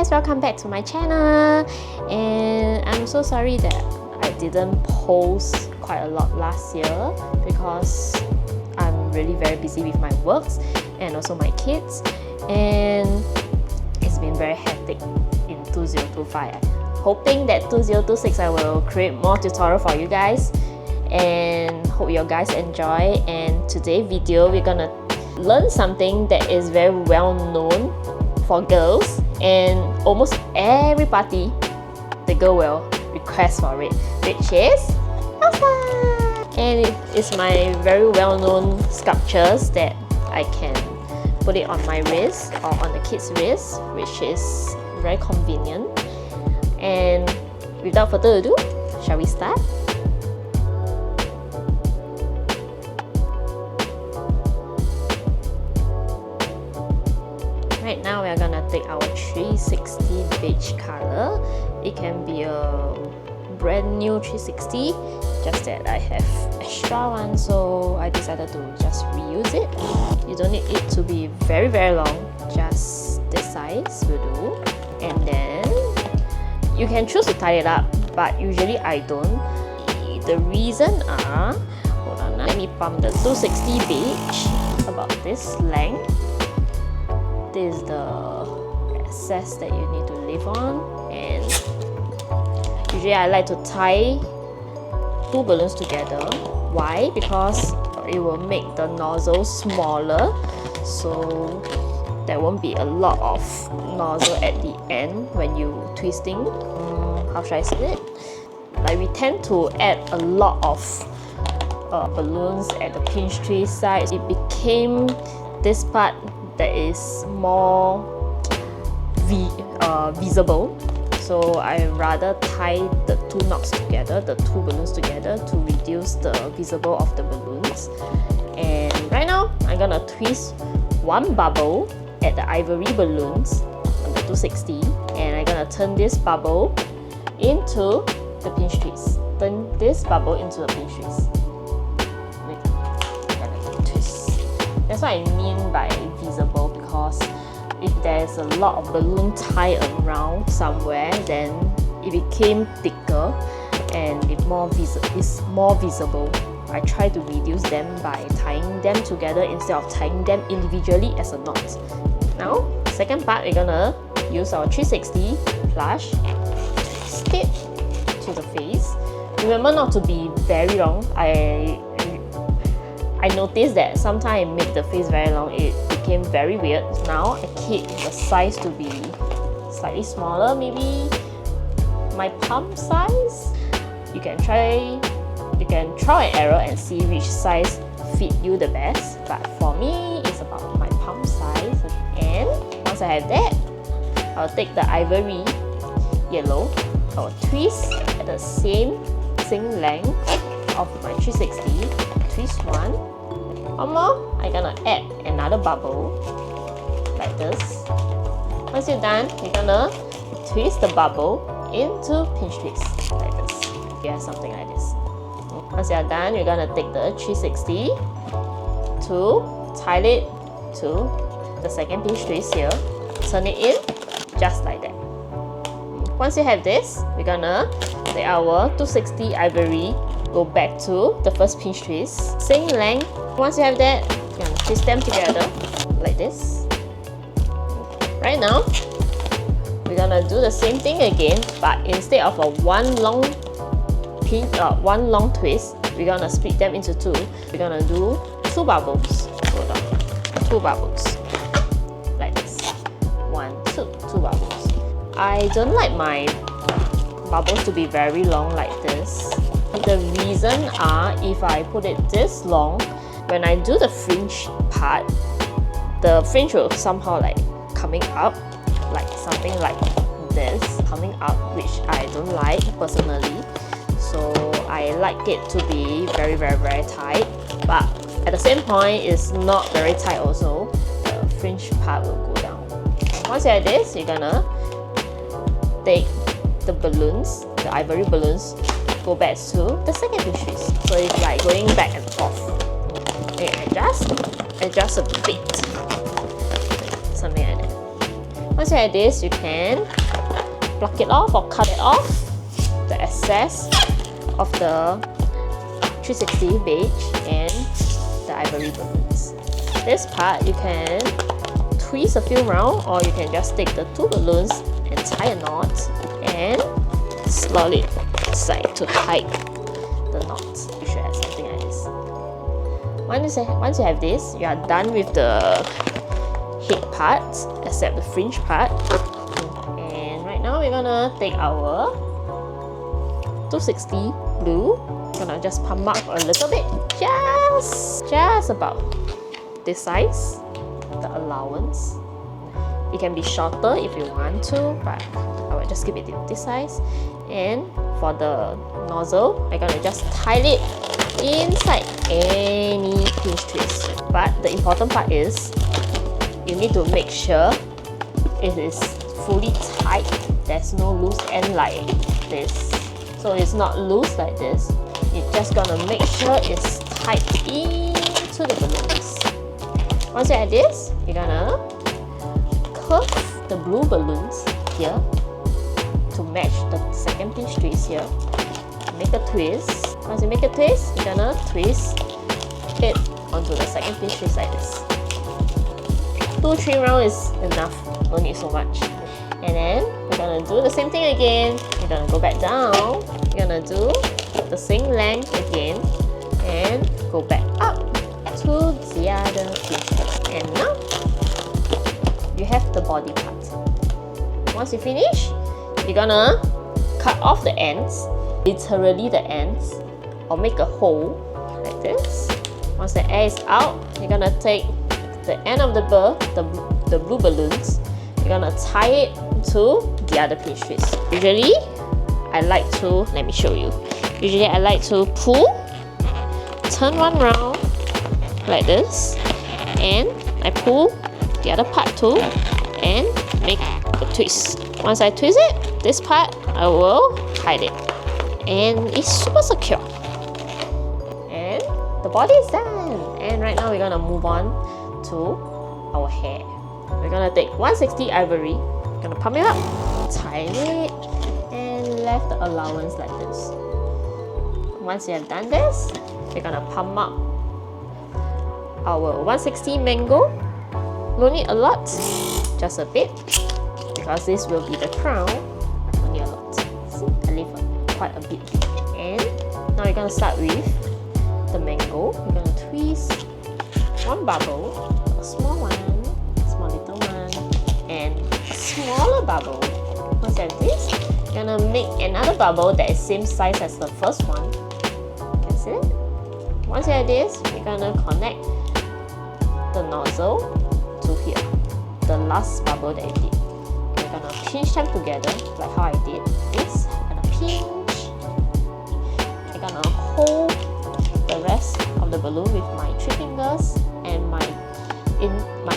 guys, welcome back to my channel. And I'm so sorry that I didn't post quite a lot last year because I'm really very busy with my works and also my kids, and it's been very hectic in 2025. Hoping that 2026 I will create more tutorial for you guys, and hope you guys enjoy. And today's video we're gonna learn something that is very well known for girls, and almost every party the girl will request for it, which is Elsa. And it is my very well known sculptures that I can put it on my wrist or on the kids' wrist, which is very convenient. And without further ado, shall we start? Right now we are gonna take our 360 beige color. It can be a brand new 360, just that I have extra one, so I decided to just reuse it. You don't need it to be very long, just this size will do. And then you can choose to tie it up, but usually I don't. The reason are, hold on, let me pump the 260 beige about this length. This is the excess that you need to leave on, and usually I like to tie two balloons together. Why? Because it will make the nozzle smaller, so there won't be a lot of nozzle at the end when you twisting. How should I say it? Like, we tend to add a lot of balloons at the pinch twist side. It became this part that is more visible, so I rather tie the two knots together, the two balloons together, to reduce the visible of the balloons. And right now I'm gonna twist one bubble at the ivory balloons on the 260, and I'm gonna turn this bubble into the pinch twist. Turn this bubble into a pinch twist. That's what I mean by visible, because if there's a lot of balloon tied around somewhere, then it became thicker and it's more visible. I try to reduce them by tying them together instead of tying them individually as a knot. Now, second part, we're gonna use our 360 plush, twist it to the face. Remember not to be very long. I noticed that sometimes I make the face very long, it became very weird. Now I keep the size to be slightly smaller, maybe my palm size. You can try and error and see which size fit you the best, but for me it's about my palm size. And once I have that, I'll take the ivory yellow, I'll twist at the same length of my 360, twist one more. I'm gonna add another bubble like this. Once you're done, you're gonna twist the bubble into pinch twist like this. Yeah, something like this. Once you're done, you're gonna take the 360 to tie it to the second pinch twist here, turn it in just like that. Once you have this, we're gonna take our 260 ivory, go back to the first pinch twist, same length. Once you have that, you're gonna twist them together like this. Right now, we're gonna do the same thing again, but instead of a one long twist, we're gonna split them into two. We're gonna do two bubbles. Hold on, two bubbles like this. One, two bubbles. I don't like my bubbles to be very long like this. The reason are, if I put it this long, when I do the fringe part, the fringe will somehow like coming up, like something like this coming up, which I don't like personally. So I like it to be very tight, but at the same point it's not very tight also. The fringe part will go down. Once you have this, you're gonna take the balloons, the ivory balloons, go back to the second pinch twist. So it's like going back and forth. Okay, adjust a bit, something like that. Once you have this, you can pluck it off or cut it off, the excess of the 360 beige and the ivory balloons. This part you can twist a few rounds, or you can just take the 2 balloons and tie a knot and slot it aside to hide the knot. You should have something like this. Once you have this, you are done with the head part, except the fringe part. And right now we're gonna take our 260 blue. We're gonna just pump up a little bit, just about this size, the allowance. It can be shorter if you want to, but I will just keep it this size. And for the nozzle, I'm gonna just tie it inside any pinch twist. But the important part is you need to make sure it is fully tight. There's no loose end like this. So it's not loose like this. You're just gonna make sure it's tight into the balloons. Once you add this, you're gonna curve the blue balloons here to match the second pinch twist here. Make a twist. Once you make a twist, you're gonna twist it onto the second pinch twist like this. 2-3 rounds is enough, don't need so much. And then we're gonna do the same thing again. You're gonna go back down. You're gonna do the same length again and go back up to the other pinch twist. And now you have the body part. Once you finish, you're gonna cut off the ends, literally the ends, or make a hole like this. Once the air is out, you're gonna take the end of the blue balloons, you're gonna tie it to the other pinch twist. Usually, I like to, let me show you. Usually I like to pull, turn one round like this, and I pull the other part too, and make a twist. Once I twist it, this part, I will hide it. And it's super secure. And the body is done. And right now we're gonna move on to our hair. We're gonna take 160 ivory, we're gonna pump it up, tie it, and left the allowance like this. Once you have done this, we're gonna pump up our 160 mango. No need a lot, just a bit, because this will be the crown. No need a lot. See, I leave quite a bit. And now you're gonna start with the mango. You're gonna twist one bubble, a small one, small little one, and a smaller bubble. Once you have this, you're gonna make another bubble that is same size as the first one. You can see it? Once you have this, you're gonna connect the nozzle to here, the last bubble that you did. You're gonna pinch them together, like how I did this. I'm gonna pinch. I'm gonna hold the rest of the balloon with my 3 fingers, and my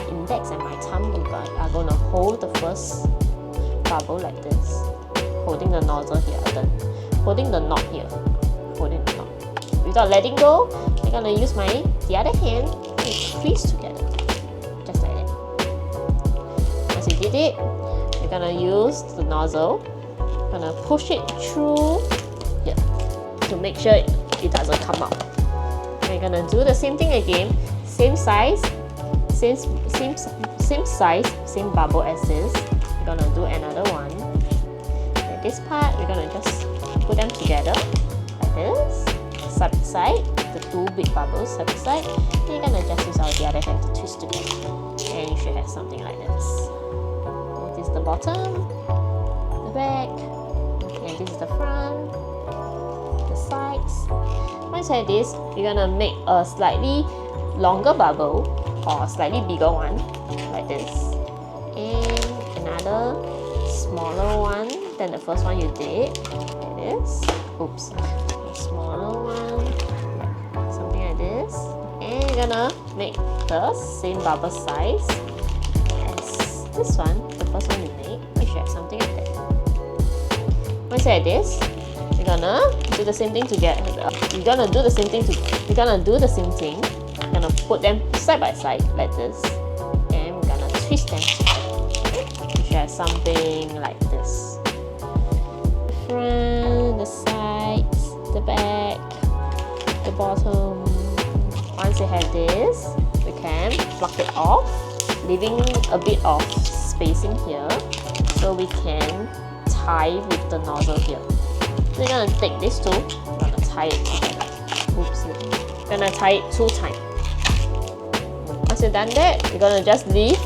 index and my thumb are gonna hold the first bubble like this, holding the nozzle here, holding the knot here, holding the knot. Without letting go, I'm gonna use the other hand to twist together, just like that. Once you did it, you're gonna use the nozzle, gonna push it through here to make sure it doesn't come out. We're gonna do the same thing again, same size, same size, same bubble as this. We're gonna do another one. And this part, we're gonna just put them together like this, side by side, the 2 big bubbles side by side. And you're gonna just use the other hand to twist together. And you should have something like this. This is the bottom, the back, and this is the front, the sides. Once you have this, you're gonna make a slightly longer bubble or a slightly bigger one like this, and another smaller one than the first one you did like this. Oops, a smaller one, something like this. And you're gonna make the same bubble size as this one, the first one you made. You should have something like that. Once you have this, you're gonna do the same thing to get. You're gonna do the same thing. You're gonna put them side by side like this, and we're gonna twist them. Okay? You should have something like this. The front, the sides, the back, the bottom. Once you have this, we can pluck it off, leaving a bit of spacing here so we can tie with the nozzle here. So we're gonna take these two, we're gonna tie it together. Oops, we're gonna tie it 2 times. Once you've done that, you're gonna just leave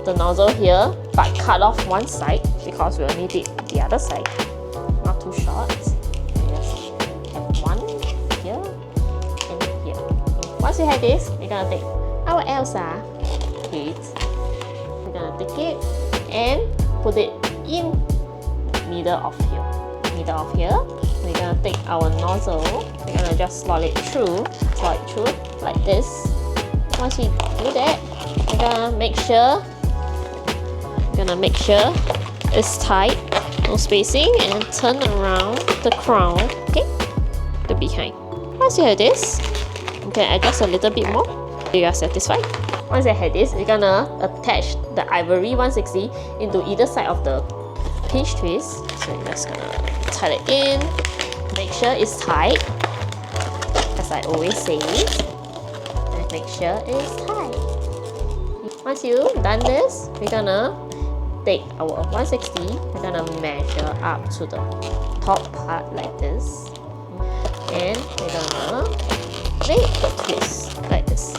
the nozzle here, but cut off one side because we'll need it the other side. Not too short. Just have one here and here. Once you have this, we're gonna take our Elsa head. We're gonna take it and put it in middle of here. We're gonna take our nozzle. We're gonna just slot it through like this. Once we do that, we're gonna make sure it's tight, no spacing, and turn around the crown, okay, the behind. Once you have this, you can adjust a little bit more. You are satisfied. Once you have this, we're gonna attach the ivory 160 into either side of the pinch twist. So you're just gonna tie it in, make sure it's tight, as I always say, and make sure it's tight. Once you've done this, we're gonna take our 160, we're gonna measure up to the top part like this, and we're gonna make a twist like this.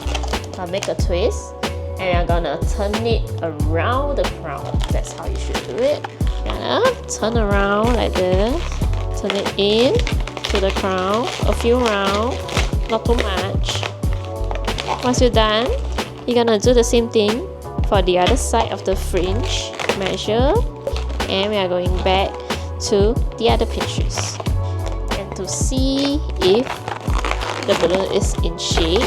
Make a twist, and we're gonna turn it around the crown. That's how you should do it. You're gonna turn around like this, turn it in to the crown, a few rounds, not too much. Once you're done, you're gonna do the same thing for the other side of the fringe. Measure, and we are going back to the other pinch twist, and to see if the balloon is in shape,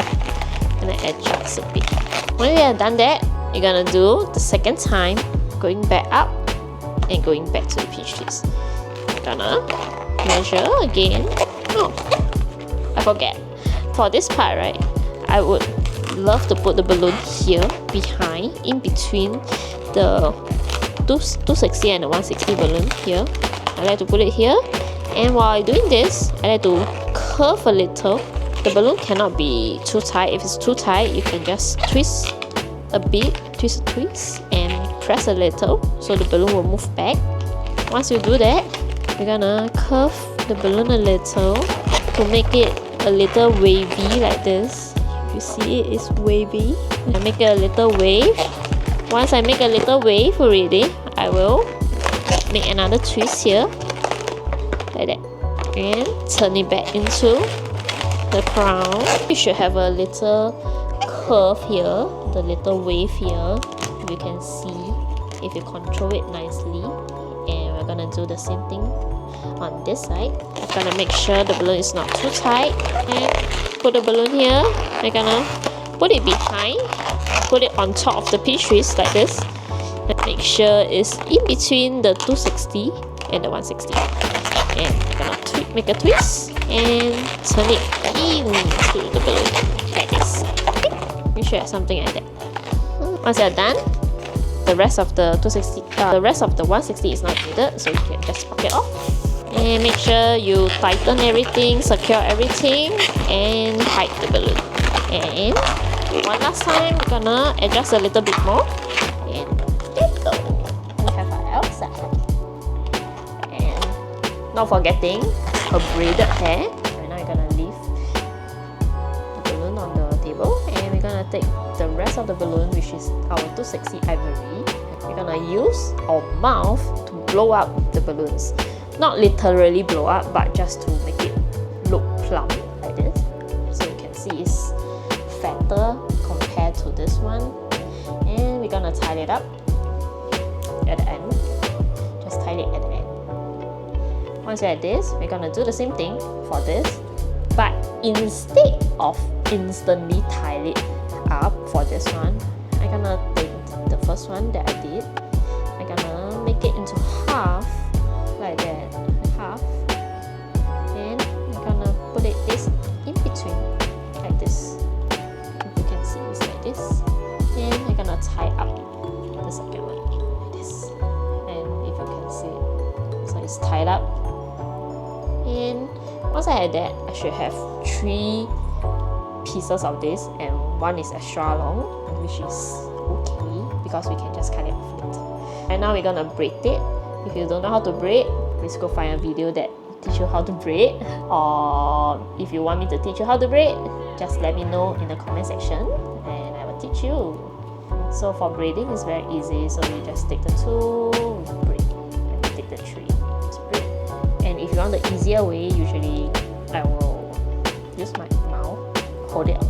I'm gonna adjust a bit. When we have done that, you're gonna do the second time, going back up and going back to the pinch twist. You're gonna measure again. Oh, I forget. For this part, right, I would love to put the balloon here behind, in between the 260 and the 160 balloon here. I like to put it here, and while doing this, I like to curve a little. The balloon cannot be too tight. If it's too tight, you can just twist a bit, twist, and press a little so the balloon will move back. Once you do that, we're gonna curve the balloon a little to make it a little wavy like this. You see it's wavy. I make it a little wave. Once I make a little wave already, I will make another twist here, like that, and turn it back into the crown. You should have a little curve here, the little wave here. You can see if you control it nicely. And we're gonna do the same thing on this side. I'm gonna make sure the balloon is not too tight, and put the balloon here. We're gonna put it behind, put it on top of the pinch twist like this, and make sure it's in between the 260 and the 160. And we're gonna make a twist and turn it into the balloon like this. Okay. You should have something like that. Once you're done, the rest of the 160 is not needed, so you can just pop it off. And make sure you tighten everything, secure everything, and hide the balloon. And one last time, we're gonna adjust a little bit more, and there we go. We have our Elsa. And not forgetting her braided hair. Right now, you're gonna leave the balloon on the table, and we're gonna take the rest of the balloon, which is our 260 ivory. We're gonna use our mouth to blow up the balloons. Not literally blow up, but just to make it look plump like this. So you can see it's fatter compared to this one. And we're gonna tie it up at the end. Just tie it at the end. Once you have this, we're gonna do the same thing for this, but instead of instantly tie it up for this one, I'm gonna take the first one that I did. I'm gonna make it into half like that, half, and I'm gonna put this in between like this. If you can see, it's like this, and I'm gonna tie up the second one like this. tied up. And once I had that, I should have 3 pieces of this, and one is extra long, which is okay because we can just cut it off later. And now we're gonna braid it. If you don't know how to braid, please go find a video that teach you how to braid, or if you want me to teach you how to braid, just let me know in the comment section and I will teach you. So for braiding, it's very easy. So you just take the 2, braid, and take the 3, just braid. And if you want the easier way, usually I will use my mouth, hold it up.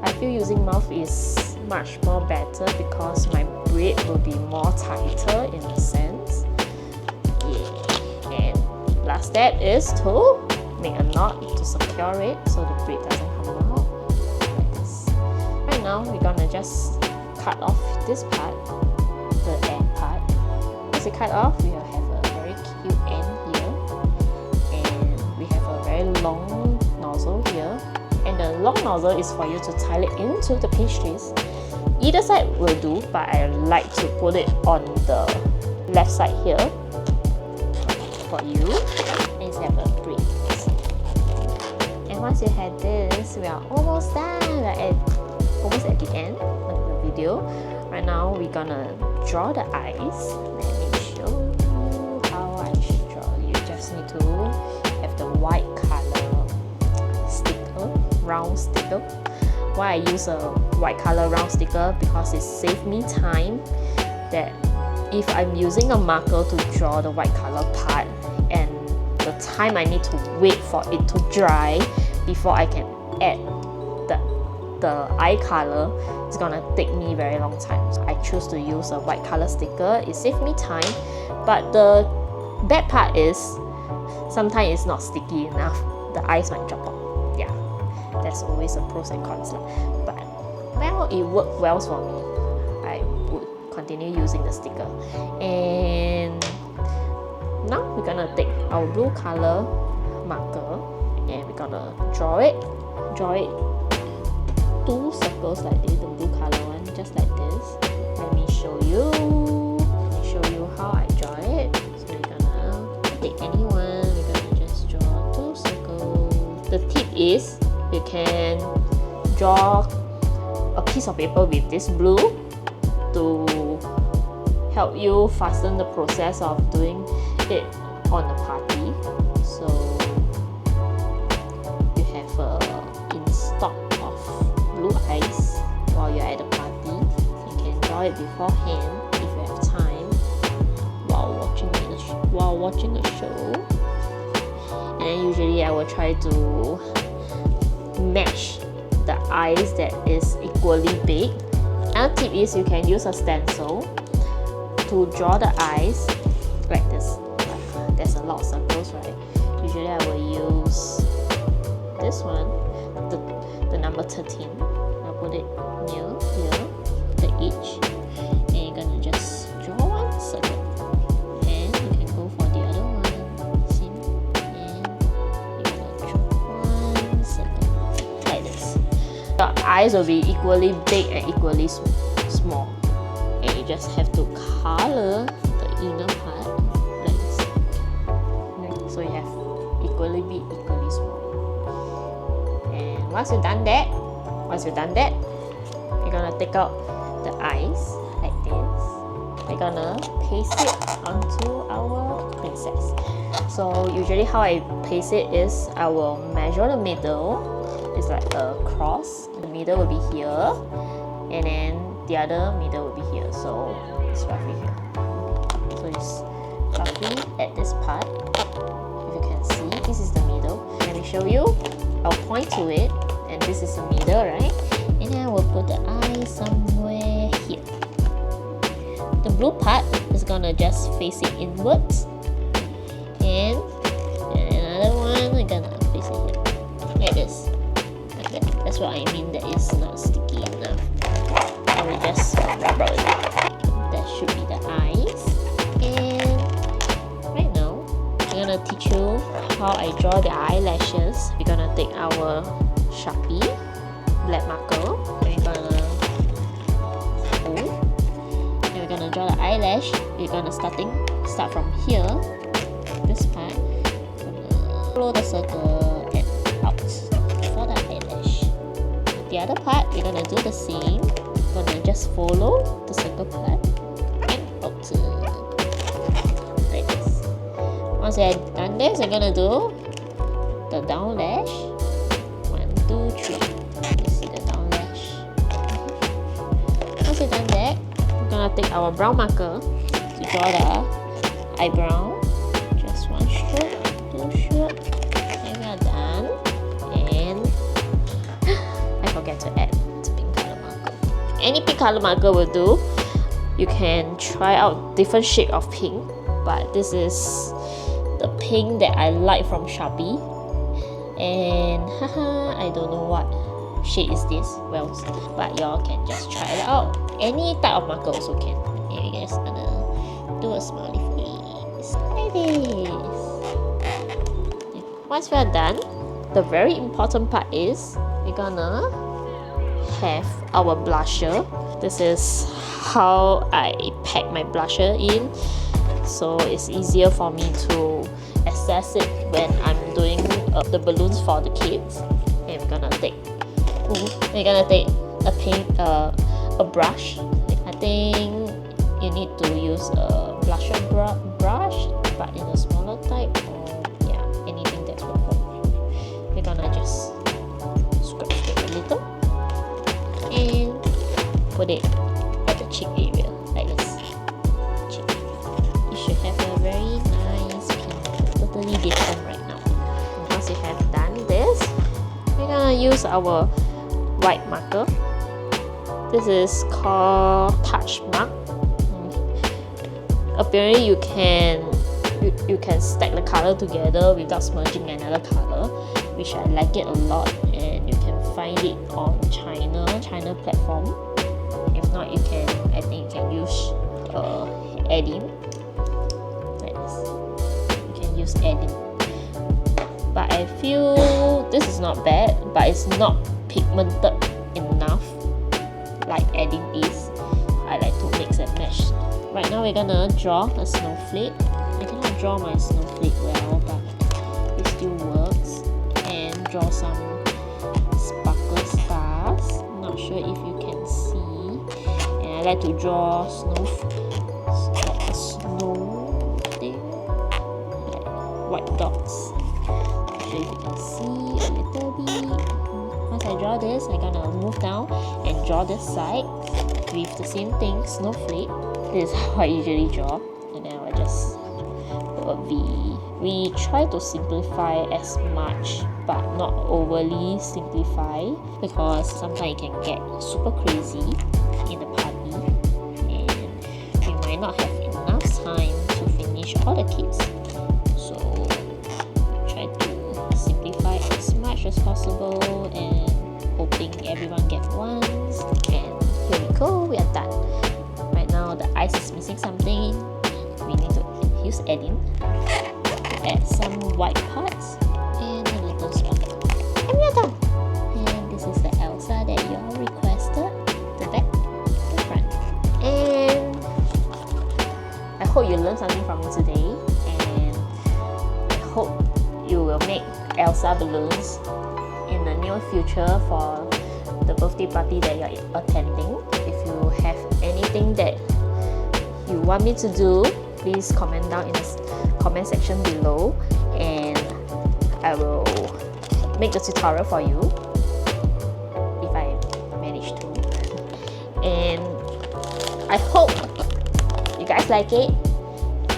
I feel using mouth is much more better because my braid will be more tighter in a sense. Yeah. And last step is to make a knot to secure it so the braid doesn't come out like this. Right now we're gonna just cut off this part, the end part. Once you cut off, we will have a very cute end here, and we have a very long nozzle here. And the long nozzle is for you to tie it into the pastries. Either side will do, but I like to put it on the left side here for you. And have a braid. And once you have this, we are almost done. We are almost at the end of the video. Right now, we're gonna draw the eyes. Let me show you how I should draw. You just need to have the white color sticker, round sticker. Why I use a white color round sticker? Because it saves me time, that if I'm using a marker to draw the white color part and the time I need to wait for it to dry before I can add the eye color, it's gonna take me very long time. So I choose to use a white color sticker. It saves me time, but the bad part is sometimes it's not sticky enough. The eyes might drop off. Yeah, there's always a pros and cons, but well, it worked well for me. I would continue using the sticker. And now we're gonna take our blue color marker and we're gonna draw it 2 circles like this, the blue color one, just like this. Let me show you how I draw it. So we're gonna take any one, we're gonna just draw 2 circles. The tip is you can draw a piece of paper with this blue to help you fasten the process of doing it on the party. So you have in stock of blue eyes while you're at the party. You can draw it beforehand if you have time while watching a show. And then usually I will try to match the eyes that is equally big. Another tip is you can use a stencil to draw the eyes like this. There's a lot of circles, right? Usually I will use this one, the number 13. I'll put it near here, the edge, and you're gonna just draw 1 circle. And you can go for the other one, see? And you're gonna draw 1 circle like this. Your eyes will be equally big and equally small, and you just have to color the inner part like this. So you have equally big, equally small. And once you've done that, you're gonna take out the eyes like this. We're gonna paste it onto our princess. So usually how I paste it is I will measure the middle. It's like a cross. The middle will be here, and then the other middle will be here. So it's roughly here. So it's roughly at this part. If you can see, this is the middle. Let me show you. I'll point to it, and this is the middle, right? And then I will put the eye somewhere here. The blue part is gonna just face it inwards, and another one we're gonna face it here, like this. Okay, that's what I mean that it's not sticky enough. I will just rub it. That should be the eyes. And right now, I'm gonna teach you how I draw the eyelashes. We're gonna take our Sharpie, black marker, and we're gonna pull, and we're gonna gonna draw the eyelash. We're gonna start from here, this part. Gonna follow the circle and out for the eyelash. The other part, we're gonna do the same. Gonna just follow the circle part and out like this. Once you're done this, we're gonna do the down lash. 1, 2, 3. You see the down lash. Once you've done that, we're gonna take our brown marker to draw the eyebrow. Just 1 stroke, 2 stroke, and we are done. And I forget to add pink color marker. Any pink color marker will do. You can try out different shade of pink, but this is the pink that I like from Shopee. And haha, I don't know what shade is this, well, but y'all can just try it out. Any type of marker also can. And we're just gonna do a smiley face like this. Once we are done, the very important part is we're gonna have our blusher. This is how I pack my blusher in, so it's easier for me to access it when I'm doing the balloons for the kids. And we're gonna take a paint, a brush. I think you need to use a blusher brush, but in a smaller type, or yeah, anything that's workable. We're gonna just scratch it a little and put it at the cheek area like this. Cheek. You should have a very nice pink, totally different right now. And once you have done this, we're gonna use our white marker. This is called touch mark. Apparently you can stack the color together without smudging another color, which I like it a lot, and you can find it on China platform. If not, I think you can use Edim. Like this. You can use Edim. But I feel this is not bad, but it's not pigmented enough like Edim is. I like to mix and match. Right now we're gonna draw a snowflake. I cannot draw my snowflake well, but it still works. And draw some sparkle stars. Not sure if you can see. And I like to draw a snow thing, like white dots. Not sure if you can see a little bit. Once I draw this, I'm gonna move down and draw this side with the same thing, snowflake. This is how I usually draw, and then I just put a V. We try to simplify as much, but not overly simplify, because sometimes it can get super crazy in the party, and we might not have enough time to finish all the kits. So try to simplify as much as possible, and hoping everyone gets ones. And here we go, we are done. Right now the eyes is missing something. We need to use Edim to add some white parts and a little sparkle. And we are done. And this is the Elsa that you all requested. The back, the front. And I hope you learned something from me today. And I hope you will make Elsa balloons in the near future for the birthday party that you're attending. If you have anything that you want me to do, please comment down in the comment section below, and I will make the tutorial for you if I manage to. And I hope you guys like it,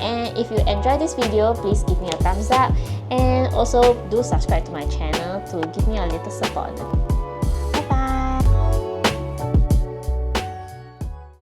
and if you enjoyed this video, please give me a thumbs up, and also do subscribe to my channel to give me a little support.